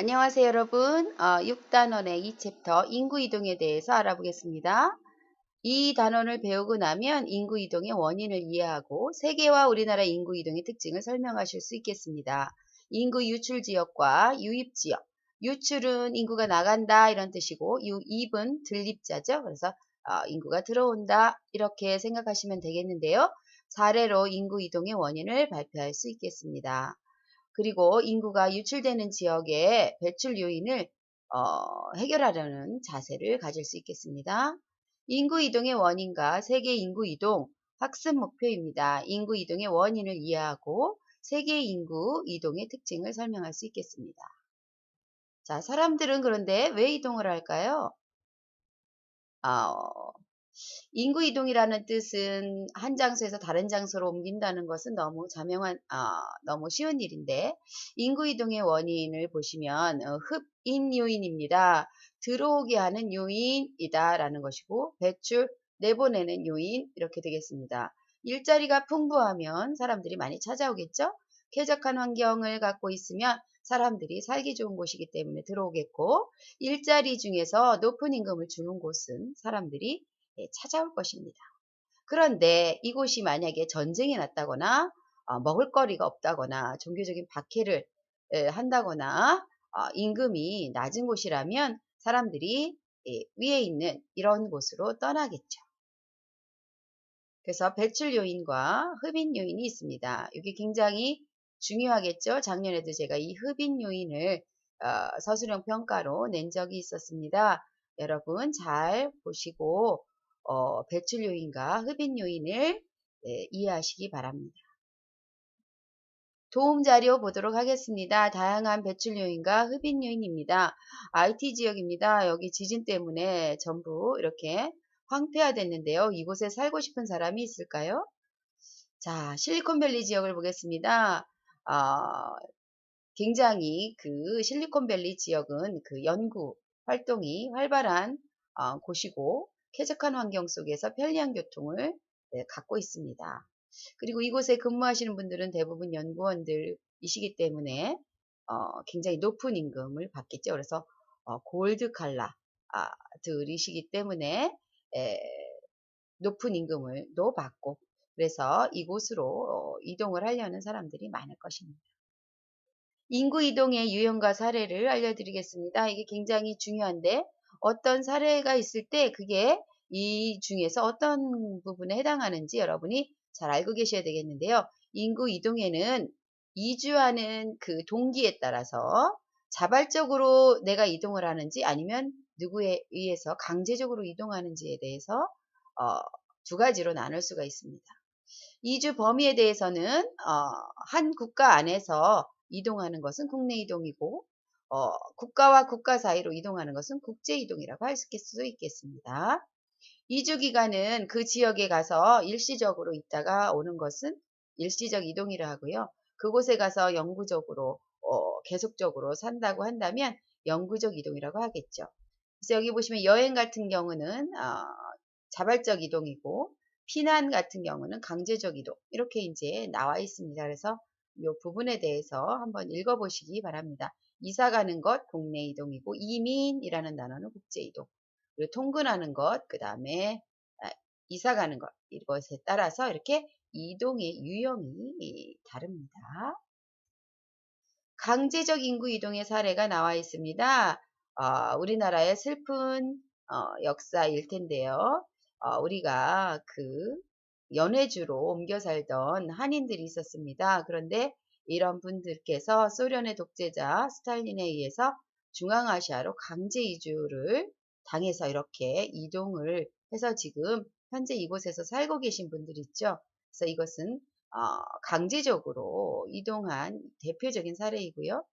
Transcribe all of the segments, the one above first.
안녕하세요, 여러분. 6단원의 2챕터 인구 이동에 대해서 알아보겠습니다. 이 단원을 배우고 나면 인구 이동의 원인을 이해하고 세계와 우리나라 인구 이동의 특징을 설명하실 수 있겠습니다. 인구 유출 지역과 유입 지역. 유출은 인구가 나간다 이런 뜻이고 유입은 들립자죠. 그래서 인구가 들어온다 이렇게 생각하시면 되겠는데요. 사례로 인구 이동의 원인을 발표할 수 있겠습니다. 그리고 인구가 유출되는 지역의 배출 요인을 해결하려는 자세를 가질 수 있겠습니다. 인구 이동의 원인과 세계 인구 이동 학습 목표입니다. 인구 이동의 원인을 이해하고 세계 인구 이동의 특징을 설명할 수 있겠습니다. 자, 사람들은 그런데 왜 이동을 할까요? 어, 인구 이동이라는 뜻은 한 장소에서 다른 장소로 옮긴다는 것은 너무 너무 쉬운 일인데, 인구 이동의 원인을 보시면, 흡인 요인입니다. 들어오게 하는 요인이다라는 것이고, 배출, 내보내는 요인, 이렇게 되겠습니다. 일자리가 풍부하면 사람들이 많이 찾아오겠죠? 쾌적한 환경을 갖고 있으면 사람들이 살기 좋은 곳이기 때문에 들어오겠고, 일자리 중에서 높은 임금을 주는 곳은 사람들이 찾아올 것입니다. 그런데 이곳이 만약에 전쟁이 났다거나 먹을거리가 없다거나 종교적인 박해를 한다거나 임금이 낮은 곳이라면 사람들이 위에 있는 이런 곳으로 떠나겠죠. 그래서 배출 요인과 흡인 요인이 있습니다. 이게 굉장히 중요하겠죠. 작년에도 제가 이 흡인 요인을 서술형 평가로 낸 적이 있었습니다. 여러분 잘 보시고 배출 요인과 흡인 요인을 이해하시기 바랍니다. 도움 자료 보도록 하겠습니다. 다양한 배출 요인과 흡인 요인입니다. IT 지역입니다. 여기 지진 때문에 전부 이렇게 황폐화됐는데요. 이곳에 살고 싶은 사람이 있을까요? 자, 실리콘밸리 지역을 보겠습니다. 굉장히 그 실리콘밸리 지역은 그 연구 활동이 활발한 곳이고 쾌적한 환경 속에서 편리한 교통을 갖고 있습니다. 그리고 이곳에 근무하시는 분들은 대부분 연구원들이시기 때문에 굉장히 높은 임금을 받겠죠. 그래서 골드 칼라들이시기 때문에 에, 높은 임금을 또 받고 그래서 이곳으로 이동을 하려는 사람들이 많을 것입니다. 인구 이동의 유형과 사례를 알려드리겠습니다. 이게 굉장히 중요한데 어떤 사례가 있을 때 그게 이 중에서 어떤 부분에 해당하는지 여러분이 잘 알고 계셔야 되겠는데요. 인구 이동에는 이주하는 그 동기에 따라서 자발적으로 내가 이동을 하는지 아니면 누구에 의해서 강제적으로 이동하는지에 대해서 어, 두 가지로 나눌 수가 있습니다. 이주 범위에 대해서는 한 국가 안에서 이동하는 것은 국내 이동이고 국가와 국가 사이로 이동하는 것은 국제 이동이라고 할 수 있겠습니다. 이주 기간은 그 지역에 가서 일시적으로 있다가 오는 것은 일시적 이동이라 하고요. 그곳에 가서 영구적으로 계속적으로 산다고 한다면 영구적 이동이라고 하겠죠. 그래서 여기 보시면 여행 같은 경우는 자발적 이동이고 피난 같은 경우는 강제적 이동 이렇게 이제 나와 있습니다. 그래서 이 부분에 대해서 한번 읽어보시기 바랍니다. 이사 가는 것 국내 이동이고 이민이라는 단어는 국제 이동 그리고 통근하는 것 그 다음에 이사 가는 것 이것에 따라서 이렇게 이동의 유형이 다릅니다. 강제적 인구 이동의 사례가 나와 있습니다. 우리나라의 슬픈 역사일 텐데요. 우리가 그 연해주로 옮겨 살던 한인들이 있었습니다. 그런데 이런 분들께서 소련의 독재자 스탈린에 의해서 중앙아시아로 강제 이주를 당해서 이렇게 이동을 해서 지금 현재 이곳에서 살고 계신 분들 있죠. 그래서 이것은 강제적으로 이동한 대표적인 사례이고요.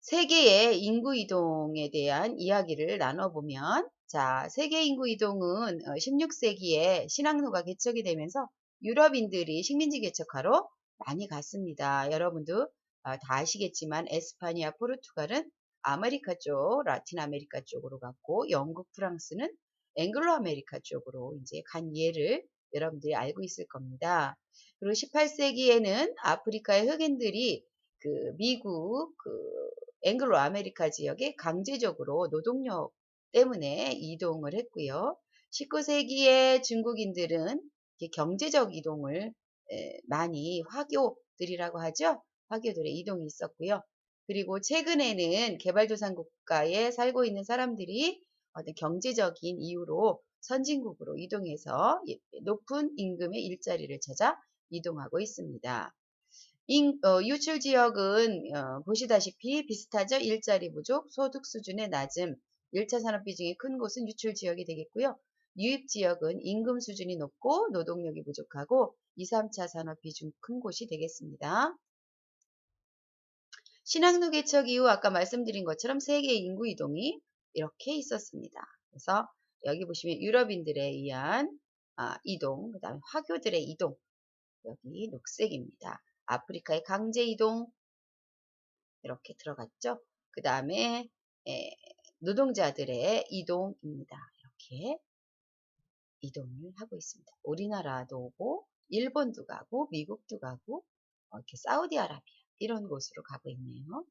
세계의 인구 이동에 대한 이야기를 나눠보면 자, 세계 인구 이동은 16세기에 신항로가 개척이 되면서 유럽인들이 식민지 개척하러 많이 갔습니다. 여러분도 다 아시겠지만 에스파니아, 포르투갈은 아메리카 쪽, 라틴 아메리카 쪽으로 갔고 영국, 프랑스는 앵글로 아메리카 쪽으로 이제 간 예를 여러분들이 알고 있을 겁니다. 그리고 18세기에는 아프리카의 흑인들이 그 미국 앵글로 아메리카 지역에 강제적으로 노동력 때문에 이동을 했고요. 19세기에 중국인들은 경제적 이동을 많이 화교들이라고 하죠. 화교들의 이동이 있었고요. 그리고 최근에는 개발도상 국가에 살고 있는 사람들이 어떤 경제적인 이유로 선진국으로 이동해서 높은 임금의 일자리를 찾아 이동하고 있습니다. 유출 지역은 보시다시피 비슷하죠. 일자리 부족, 소득 수준의 낮음, 1차 산업 비중이 큰 곳은 유출 지역이 되겠고요. 유입 지역은 임금 수준이 높고 노동력이 부족하고 2, 3차 산업 비중 큰 곳이 되겠습니다. 신항로 개척 이후 아까 말씀드린 것처럼 세계 인구 이동이 이렇게 있었습니다. 그래서 여기 보시면 유럽인들에 의한 이동, 그 다음에 화교들의 이동, 여기 녹색입니다. 아프리카의 강제 이동 이렇게 들어갔죠. 그 다음에 노동자들의 이동입니다. 이렇게 이동을 하고 있습니다. 우리나라도 오고 일본도 가고 미국도 가고 이렇게 사우디아라비아 이런 곳으로 가고 있네요.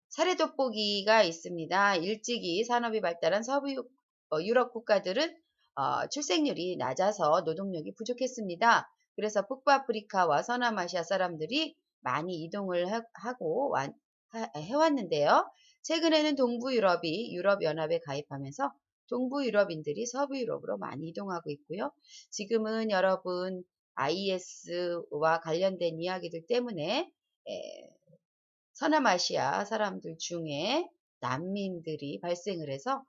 사례 돋보기가 있습니다. 일찍이 산업이 발달한 서부 유럽 국가들은 출생률이 낮아서 노동력이 부족했습니다. 그래서 북부아프리카와 서남아시아 사람들이 많이 이동을 하고 해왔는데요. 최근에는 동부유럽이 유럽연합에 가입하면서 동부유럽인들이 서부유럽으로 많이 이동하고 있고요. 지금은 여러분 IS와 관련된 이야기들 때문에 서남아시아 사람들 중에 난민들이 발생을 해서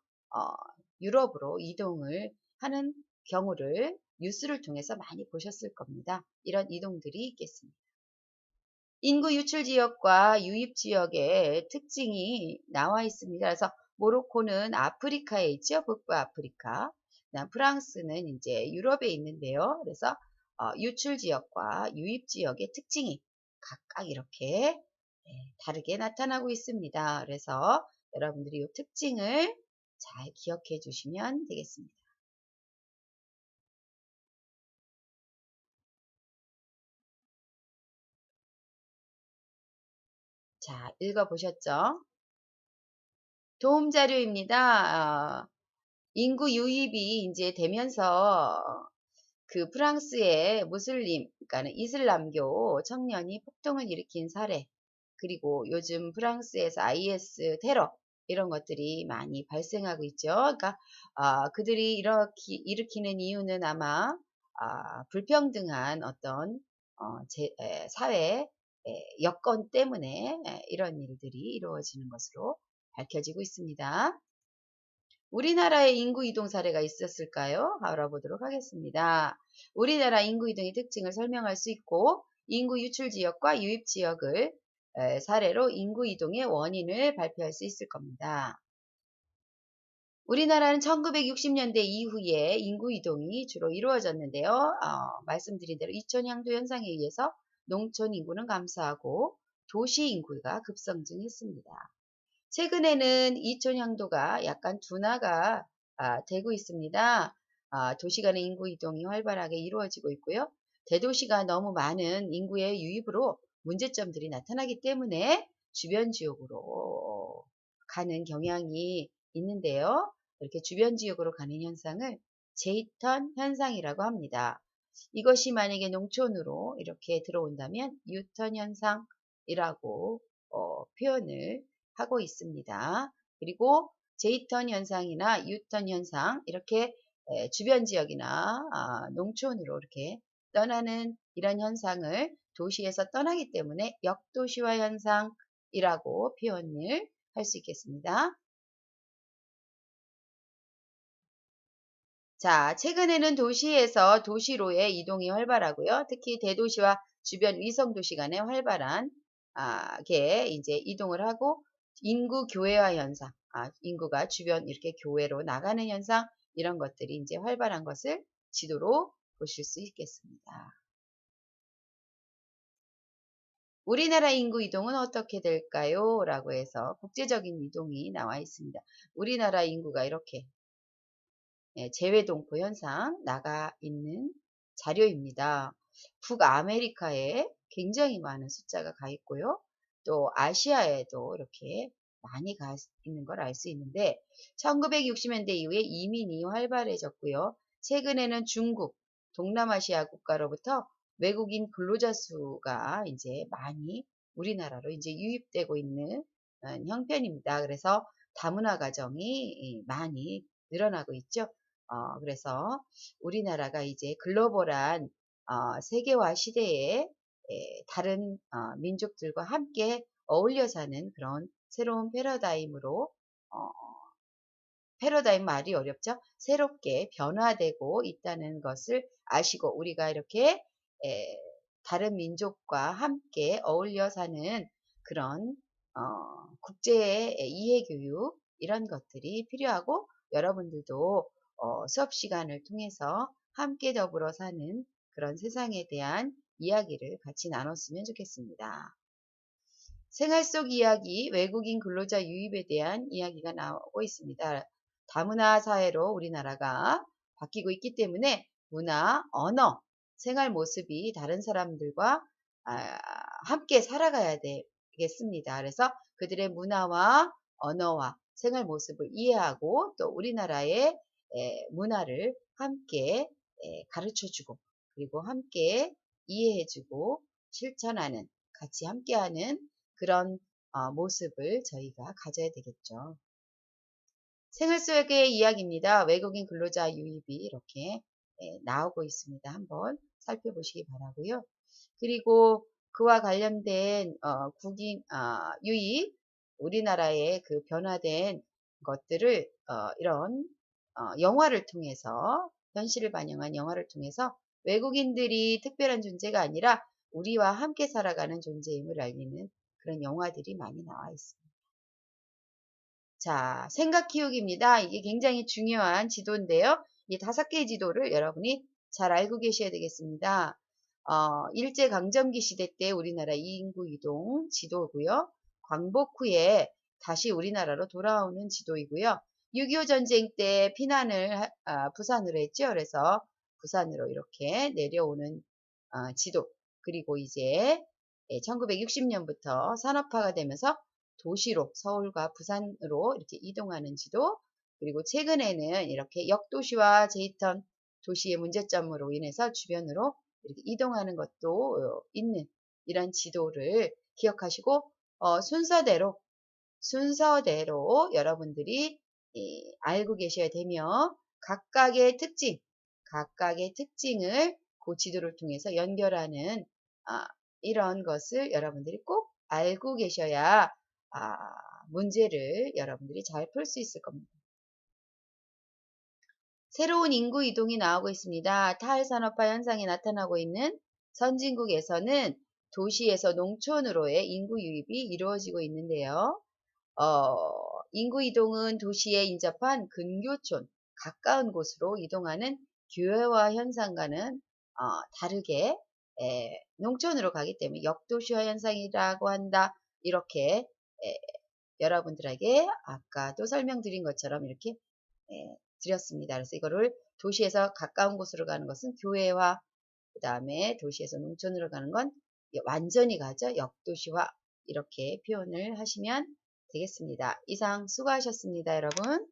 유럽으로 이동을 하는 경우를 뉴스를 통해서 많이 보셨을 겁니다. 이런 이동들이 있겠습니다. 인구 유출 지역과 유입 지역의 특징이 나와 있습니다. 그래서 모로코는 아프리카에 있죠. 북부아프리카. 프랑스는 이제 유럽에 있는데요. 그래서 유출 지역과 유입 지역의 특징이 각각 이렇게 다르게 나타나고 있습니다. 그래서 여러분들이 이 특징을 잘 기억해 주시면 되겠습니다. 자, 읽어보셨죠? 도움 자료입니다. 인구 유입이 이제 되면서 그 프랑스의 무슬림, 그러니까 이슬람교 청년이 폭동을 일으킨 사례, 그리고 요즘 프랑스에서 IS 테러 이런 것들이 많이 발생하고 있죠. 그러니까 그들이 이렇게 일으키는 이유는 아마 불평등한 어떤 사회 여건 때문에 이런 일들이 이루어지는 것으로 밝혀지고 있습니다. 우리나라의 인구 이동 사례가 있었을까요? 알아보도록 하겠습니다. 우리나라 인구 이동의 특징을 설명할 수 있고 인구 유출 지역과 유입 지역을 사례로 인구 이동의 원인을 발표할 수 있을 겁니다. 우리나라는 1960년대 이후에 인구 이동이 주로 이루어졌는데요. 말씀드린 대로 이촌향도 현상에 의해서 농촌 인구는 감소하고 도시 인구가 급성장했습니다. 최근에는 이촌향도가 약간 둔화가 되고 있습니다. 도시 간의 인구 이동이 활발하게 이루어지고 있고요. 대도시가 너무 많은 인구의 유입으로 문제점들이 나타나기 때문에 주변 지역으로 가는 경향이 있는데요. 이렇게 주변 지역으로 가는 현상을 제이턴 현상이라고 합니다. 이것이 만약에 농촌으로 이렇게 들어온다면 유턴 현상이라고 표현을 하고 있습니다. 그리고 제이턴 현상이나 유턴 현상 이렇게 주변 지역이나 농촌으로 이렇게 떠나는 이런 현상을 도시에서 떠나기 때문에 역도시화 현상이라고 표현을 할 수 있겠습니다. 자, 최근에는 도시에서 도시로의 이동이 활발하고요. 특히 대도시와 주변 위성도시 간에 활발한 게 이제 이동을 하고 인구 교외화 현상, 인구가 주변 이렇게 교외로 나가는 현상 이런 것들이 이제 활발한 것을 지도로 보실 수 있겠습니다. 우리나라 인구 이동은 어떻게 될까요? 라고 해서 국제적인 이동이 나와 있습니다. 우리나라 인구가 이렇게 재외동포 현상 나가 있는 자료입니다. 북아메리카에 굉장히 많은 숫자가 가 있고요. 또 아시아에도 이렇게 많이 가 있는 걸 알 수 있는데 1960년대 이후에 이민이 활발해졌고요. 최근에는 중국, 동남아시아 국가로부터 외국인 근로자 수가 이제 많이 우리나라로 이제 유입되고 있는 형편입니다. 그래서 다문화 가정이 많이 늘어나고 있죠. 그래서 우리나라가 이제 글로벌한 세계화 시대에 다른 민족들과 함께 어울려 사는 그런 새로운 패러다임으로 패러다임 말이 어렵죠? 새롭게 변화되고 있다는 것을 아시고 우리가 이렇게 에, 다른 민족과 함께 어울려 사는 그런 국제 이해 교육 이런 것들이 필요하고 여러분들도 수업 시간을 통해서 함께 더불어 사는 그런 세상에 대한 이야기를 같이 나눴으면 좋겠습니다. 생활 속 이야기, 외국인 근로자 유입에 대한 이야기가 나오고 있습니다. 다문화 사회로 우리나라가 바뀌고 있기 때문에 문화, 언어, 생활 모습이 다른 사람들과 함께 살아가야 되겠습니다. 그래서 그들의 문화와 언어와 생활 모습을 이해하고 또 우리나라의 문화를 함께 가르쳐주고 그리고 함께 이해해주고 실천하는 같이 함께하는 그런 모습을 저희가 가져야 되겠죠. 생활 속의 이야기입니다. 외국인 근로자 유입이 이렇게 나오고 있습니다. 한번 살펴보시기 바라고요. 그리고 그와 관련된 국인 유입, 우리나라의 그 변화된 것들을 이런 영화를 통해서 현실을 반영한 영화를 통해서 외국인들이 특별한 존재가 아니라 우리와 함께 살아가는 존재임을 알리는 그런 영화들이 많이 나와 있습니다. 자, 생각 키우기입니다. 이게 굉장히 중요한 지도인데요. 이 5개의 지도를 여러분이 잘 알고 계셔야 되겠습니다. 일제강점기 시대 때 우리나라 인구 이동 지도고요. 광복 후에 다시 우리나라로 돌아오는 지도이고요. 6.25 전쟁 때 피난을 부산으로 했죠. 그래서 부산으로 이렇게 내려오는 지도. 그리고 이제 1960년부터 산업화가 되면서 도시로 서울과 부산으로 이렇게 이동하는 지도. 그리고 최근에는 이렇게 역도시와 제2턴 도시의 문제점으로 인해서 주변으로 이렇게 이동하는 것도 있는 이런 지도를 기억하시고 순서대로 여러분들이 알고 계셔야 되며 각각의 특징을 그 지도를 통해서 연결하는 이런 것을 여러분들이 꼭 알고 계셔야 문제를 여러분들이 잘 풀 수 있을 겁니다. 새로운 인구 이동이 나오고 있습니다. 탈산업화 현상이 나타나고 있는 선진국에서는 도시에서 농촌으로의 인구 유입이 이루어지고 있는데요. 인구 이동은 도시에 인접한 근교촌, 가까운 곳으로 이동하는 교외화 현상과는 다르게 농촌으로 가기 때문에 역도시화 현상이라고 한다. 이렇게 여러분들에게 아까도 설명드린 것처럼 이렇게 드렸습니다. 그래서 이거를 도시에서 가까운 곳으로 가는 것은 교외화, 그 다음에 도시에서 농촌으로 가는 건 완전히 가죠. 역도시화 이렇게 표현을 하시면 되겠습니다. 이상 수고하셨습니다, 여러분.